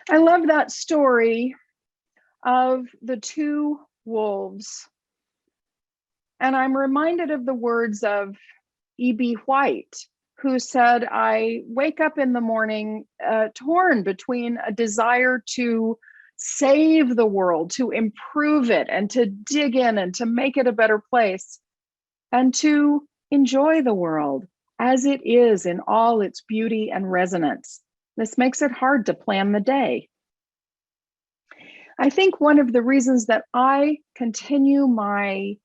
I love that story of the two wolves. And I'm reminded of the words of E.B. White, who said, I wake up in the morning torn between a desire to save the world, to improve it, and to dig in and to make it a better place, and to enjoy the world as it is in all its beauty and resonance. This makes it hard to plan the day. I think one of the reasons that I continue my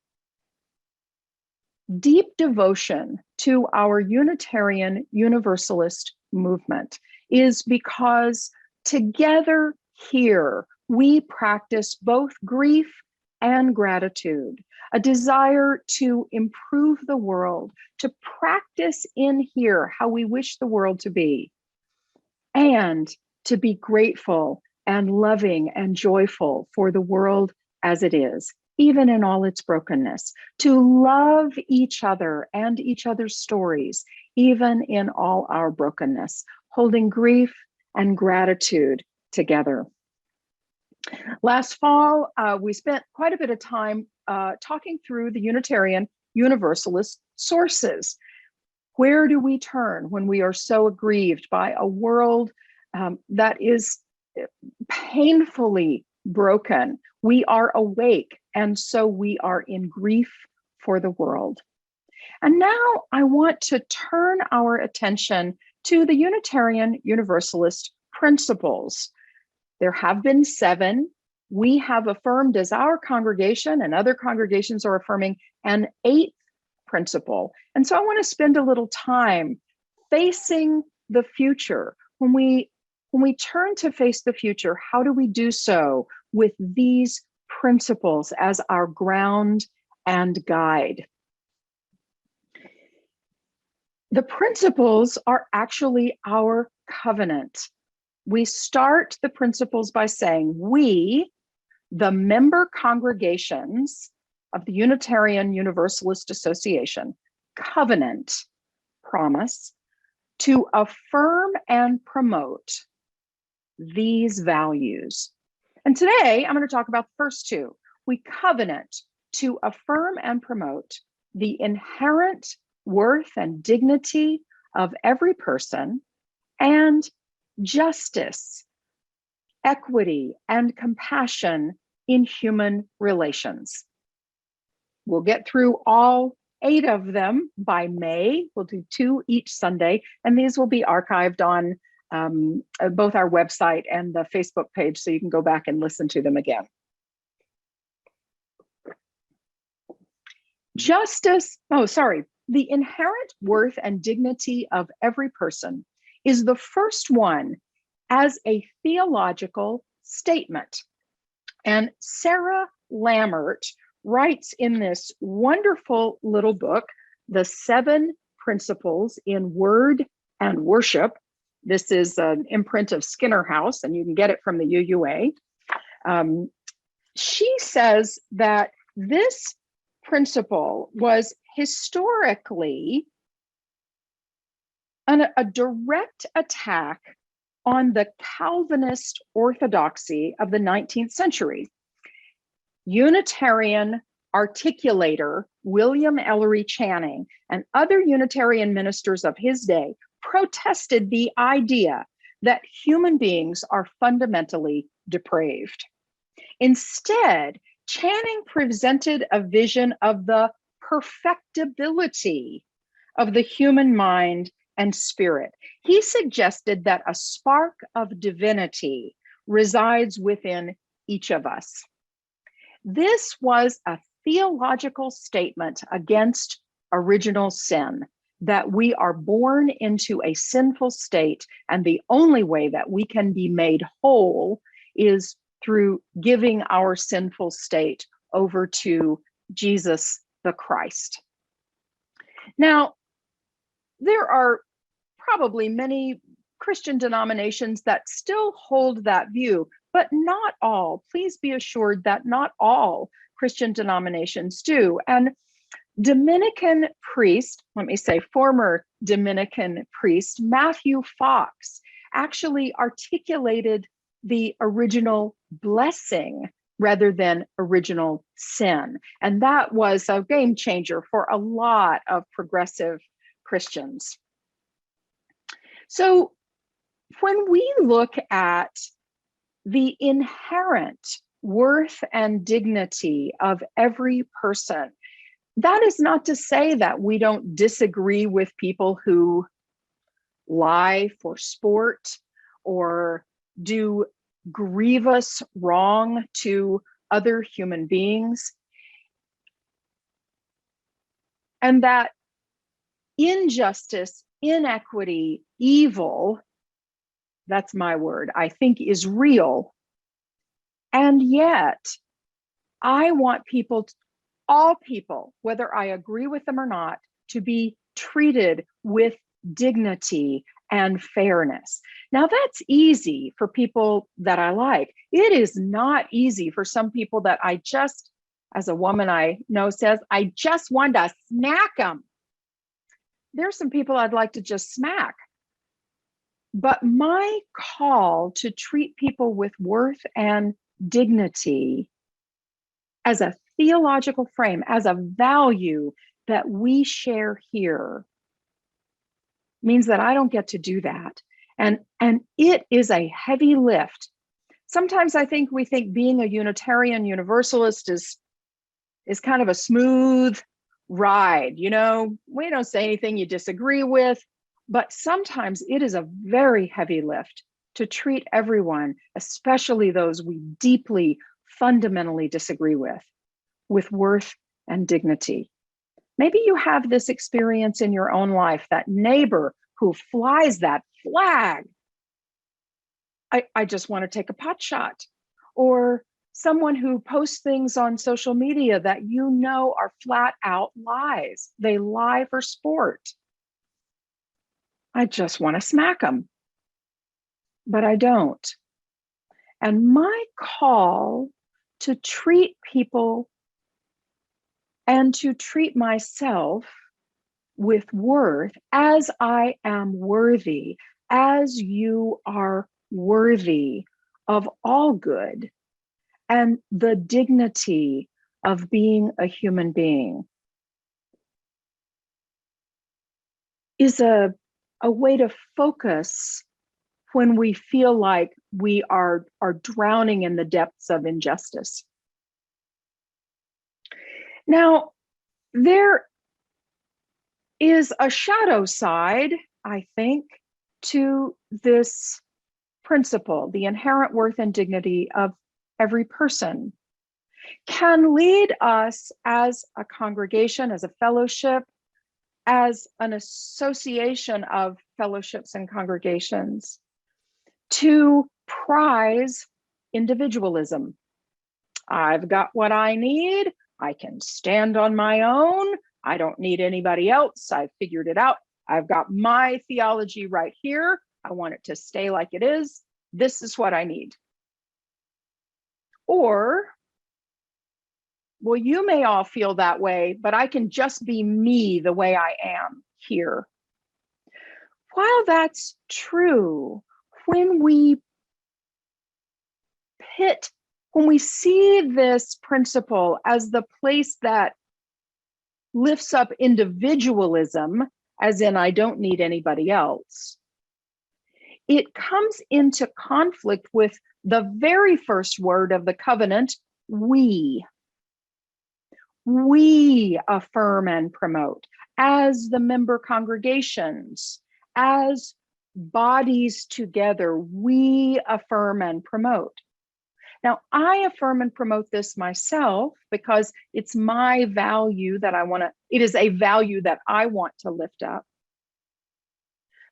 deep devotion to our Unitarian Universalist movement is because together here we practice both grief and gratitude, a desire to improve the world, to practice in here how we wish the world to be, and to be grateful and loving and joyful for the world as it is, even in all its brokenness, to love each other and each other's stories, even in all our brokenness, holding grief and gratitude together. Last fall, we spent quite a bit of time talking through the Unitarian Universalist sources. Where do we turn when we are so aggrieved by a world that is painfully broken? We are awake, and so we are in grief for the world. And now I want to turn our attention to the Unitarian Universalist principles. There have been 7. We have affirmed as our congregation, and other congregations are affirming, an 8th principle. And so I want to spend a little time facing the future. When we turn to face the future, how do we do so with these principles as our ground and guide? The principles are actually our covenant. We start the principles by saying, we, the member congregations of the Unitarian Universalist Association, covenant, promise, to affirm and promote these values. And today I'm going to talk about the first 2. We covenant to affirm and promote the inherent worth and dignity of every person, and justice, equity, and compassion in human relations. We'll get through all 8 of them by May. We'll do 2 each Sunday, and these will be archived on both our website and the Facebook page, so you can go back and listen to them again. The inherent worth and dignity of every person is the first one as a theological statement. And Sarah Lammert writes in this wonderful little book, The 7 Principles in Word and Worship. This is an imprint of Skinner House, and you can get it from the UUA. She says that this principle was historically a direct attack on the Calvinist orthodoxy of the 19th century. Unitarian articulator William Ellery Channing and other Unitarian ministers of his day protested the idea that human beings are fundamentally depraved. Instead, Channing presented a vision of the perfectibility of the human mind and spirit. He suggested that a spark of divinity resides within each of us. This was a theological statement against original sin, that we are born into a sinful state, and the only way that we can be made whole is through giving our sinful state over to Jesus the Christ. Now, there are probably many Christian denominations that still hold that view, but not all. Please be assured that not all Christian denominations do. And Dominican priest, former Dominican priest, Matthew Fox, actually articulated the original blessing rather than original sin. And that was a game changer for a lot of progressive Christians. So when we look at the inherent worth and dignity of every person, that is not to say that we don't disagree with people who lie for sport or do grievous wrong to other human beings. And that injustice, inequity, evil, that's my word, I think is real. And yet, I want people, all people, whether I agree with them or not, to be treated with dignity and fairness. Now, that's easy for people that I like. It is not easy for some people that I just, as a woman I know says, I just want to smack them. There's some people I'd like to just smack. But my call to treat people with worth and dignity as a theological frame, as a value that we share here, means that I don't get to do that. And it is a heavy lift. Sometimes I think we think being a Unitarian Universalist is kind of a smooth ride. You know, we don't say anything you disagree with, but sometimes it is a very heavy lift to treat everyone, especially those we deeply, fundamentally disagree with worth and dignity. Maybe you have this experience in your own life, that neighbor who flies that flag. I just want to take a pot shot. Or someone who posts things on social media that you know are flat out lies. They lie for sport. I just want to smack them, but I don't. And my call to treat people and to treat myself with worth as I am worthy, as you are worthy of all good and the dignity of being a human being, is a way to focus when we feel like we are drowning in the depths of injustice. Now, there is a shadow side, I think, to this principle. The inherent worth and dignity of every person can lead us as a congregation, as a fellowship, as an association of fellowships and congregations, to prize individualism. I've got what I need. I can stand on my own. I don't need anybody else. I've figured it out. I've got my theology right here. I want it to stay like it is. This is what I need. Or, well, you may all feel that way, but I can just be me the way I am here. While that's true, when we see this principle as the place that lifts up individualism, as in I don't need anybody else, it comes into conflict with the very first word of the covenant, we. We affirm and promote as the member congregations, as bodies together, we affirm and promote. Now, I affirm and promote this myself because it's my value that it is a value that I want to lift up.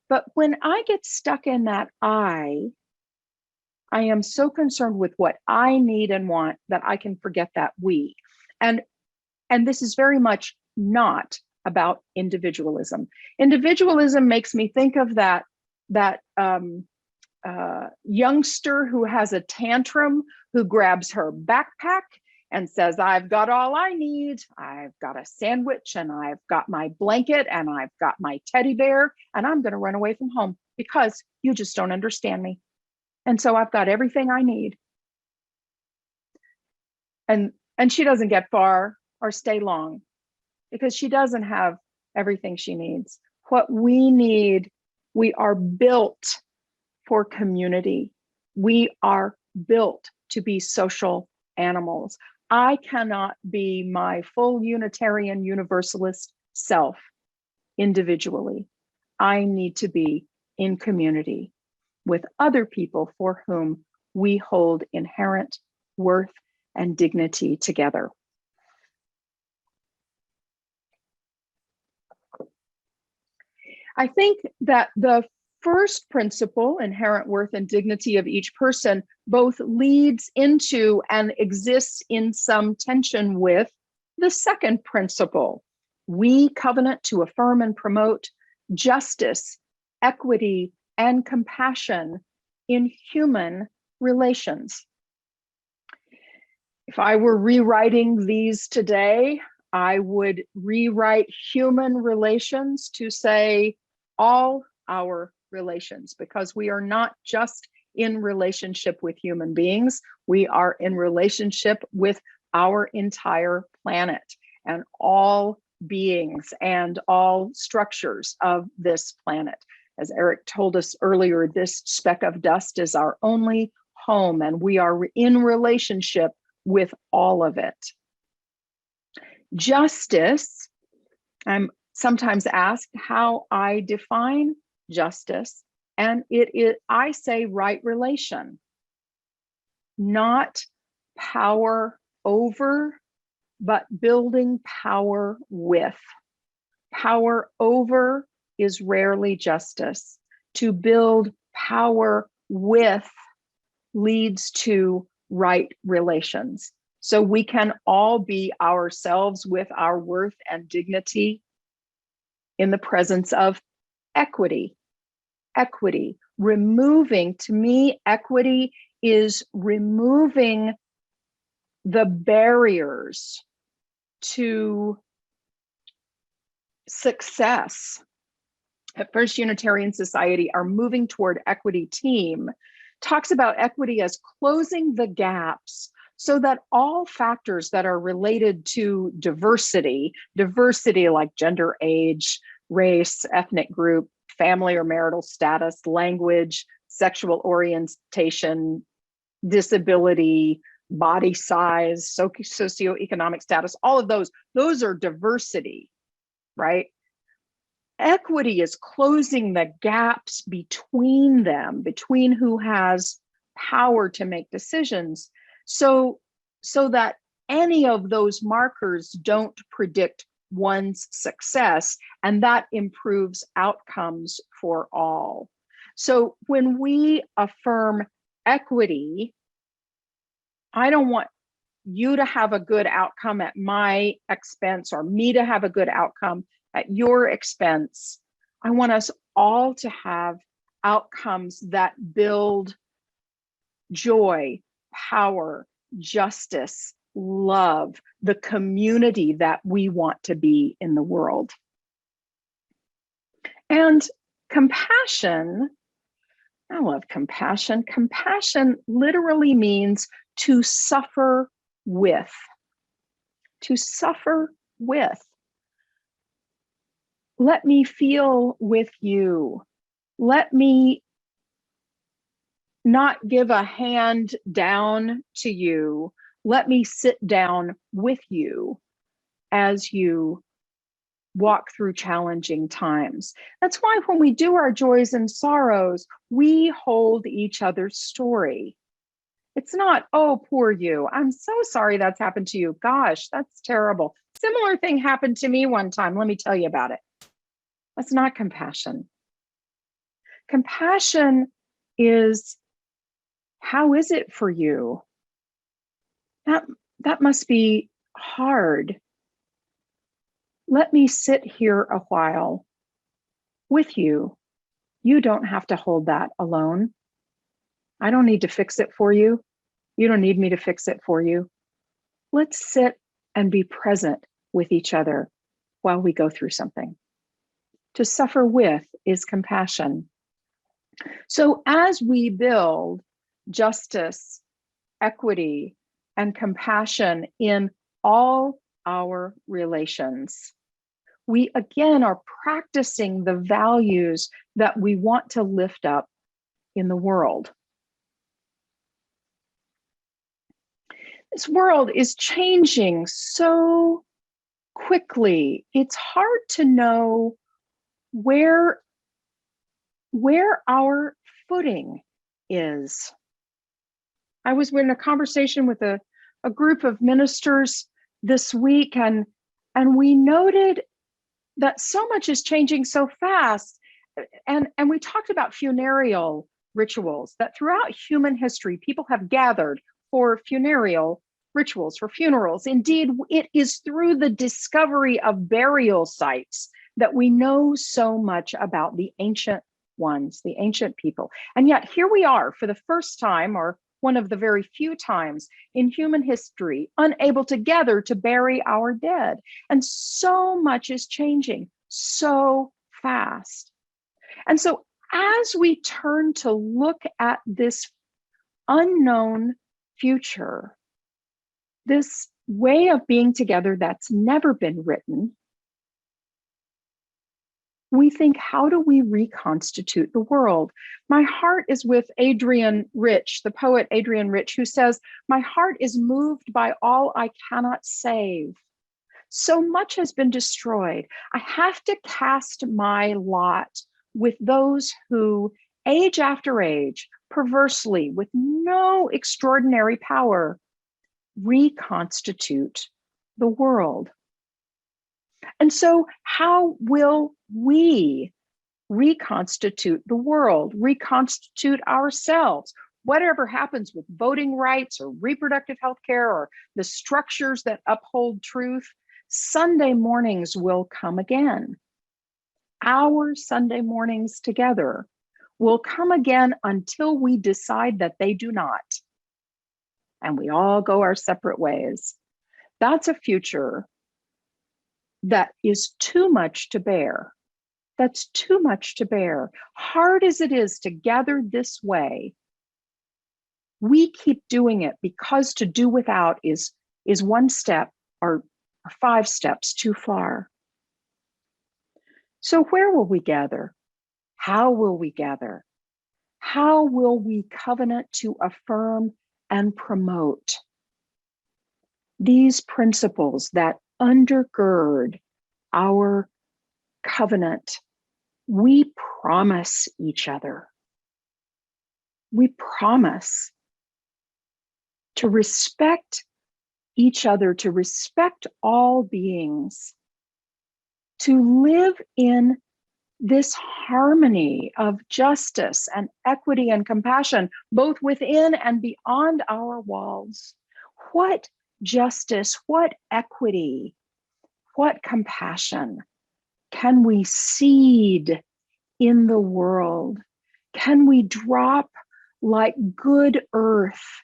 But when I get stuck in that I am so concerned with what I need and want that I can forget that we. And this is very much not about individualism. Individualism makes me think of that youngster who has a tantrum, who grabs her backpack and says, I've got all I need. I've got a sandwich and I've got my blanket and I've got my teddy bear and I'm going to run away from home because you just don't understand me. And so I've got everything I need. And she doesn't get far or stay long because she doesn't have everything she needs. What we need, we are built for community. We are built to be social animals. I cannot be my full Unitarian Universalist self individually. I need to be in community with other people for whom we hold inherent worth and dignity together. I think that the first principle, inherent worth and dignity of each person, both leads into and exists in some tension with the second principle. We covenant to affirm and promote justice, equity, and compassion in human relations. If I were rewriting these today, I would rewrite human relations to say all our relations, because we are not just in relationship with human beings, we are in relationship with our entire planet and all beings and all structures of this planet. As Eric told us earlier, this speck of dust is our only home, and we are in relationship with all of it. Justice, I'm sometimes asked how I define justice, and I say right relation, not power over, but building power with. Power over is rarely justice. To build power with leads to right relations. So we can all be ourselves with our worth and dignity in the presence of equity. Equity, removing, to me, equity is removing the barriers to success. At First Unitarian Society, our Moving Toward Equity team talks about equity as closing the gaps so that all factors that are related to diversity like gender, age, race, ethnic group, family or marital status, language, sexual orientation, disability, body size, socioeconomic status, all of those are diversity, right? Equity is closing the gaps between them, between who has power to make decisions, so that any of those markers don't predict one's success, and that improves outcomes for all. So when we affirm equity, I don't want you to have a good outcome at my expense or me to have a good outcome at your expense. I want us all to have outcomes that build joy, power, justice, love, the community that we want to be in the world. And compassion, I love compassion. Compassion literally means to suffer with. To suffer with. Let me feel with you. Let me not give a hand down to you. Let me sit down with you as you walk through challenging times. That's why when we do our joys and sorrows, we hold each other's story. It's not, oh, poor you. I'm so sorry that's happened to you. Gosh, that's terrible. Similar thing happened to me one time. Let me tell you about it. That's not compassion. Compassion is, how is it for you? That must be hard. Let me sit here a while with you. You don't have to hold that alone. I don't need to fix it for you. You don't need me to fix it for you. Let's sit and be present with each other while we go through something. To suffer with is compassion. So as we build justice, equity, and compassion in all our relations. We again are practicing the values that we want to lift up in the world. This world is changing so quickly. It's hard to know where our footing is. I was in a conversation with a group of ministers this week, and we noted that so much is changing so fast. And we talked about funereal rituals, that throughout human history, people have gathered for funereal rituals, for funerals. Indeed, it is through the discovery of burial sites that we know so much about the ancient ones, the ancient people. And yet here we are for the first time, or one of the very few times in human history, unable to gather to bury our dead. And so much is changing so fast. And so as we turn to look at this unknown future, this way of being together that's never been written, we think, how do we reconstitute the world? My heart is with Adrienne Rich, the poet Adrienne Rich, who says, "My heart is moved by all I cannot save. So much has been destroyed. I have to cast my lot with those who, age after age, perversely, with no extraordinary power, reconstitute the world." And so how will we reconstitute the world, reconstitute ourselves? Whatever happens with voting rights or reproductive health care or the structures that uphold truth, Sunday mornings will come again. Our Sunday mornings together will come again until we decide that they do not. And we all go our separate ways. That's a future that is too much to bear. That's too much to bear. Hard as it is to gather this way, we keep doing it because to do without is one step or 5 steps too far. So where will we gather? How will we gather? How will we covenant to affirm and promote these principles that undergird our covenant? We promise each other. We promise to respect each other, to respect all beings, to live in this harmony of justice and equity and compassion, both within and beyond our walls. What justice, what equity, what compassion can we seed in the world? Can we drop like good earth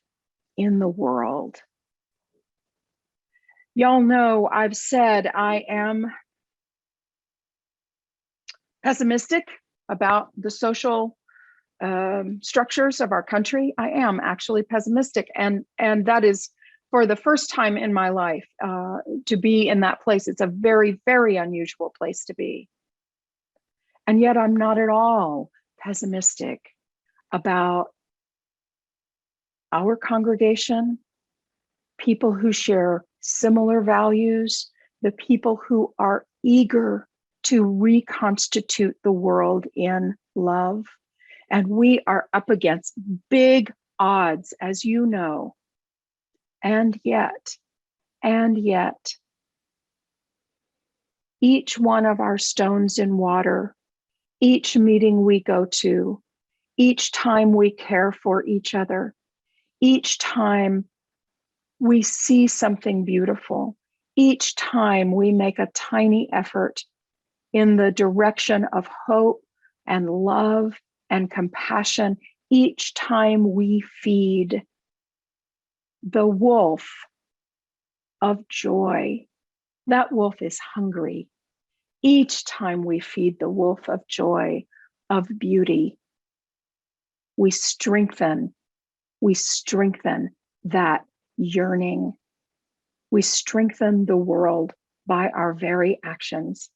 in the world? Y'all know I've said I am pessimistic about the social structures of our country. I am actually pessimistic, and that is for the first time in my life to be in that place. It's a very, very unusual place to be. And yet I'm not at all pessimistic about our congregation, people who share similar values, the people who are eager to reconstitute the world in love. And we are up against big odds, as you know. And yet, each one of our stones in water, each meeting we go to, each time we care for each other, each time we see something beautiful, each time we make a tiny effort in the direction of hope and love and compassion, each time we feed the wolf of joy. That wolf is hungry. Each time we feed the wolf of joy, of beauty, we strengthen we strengthen that yearning. We strengthen the world by our very actions.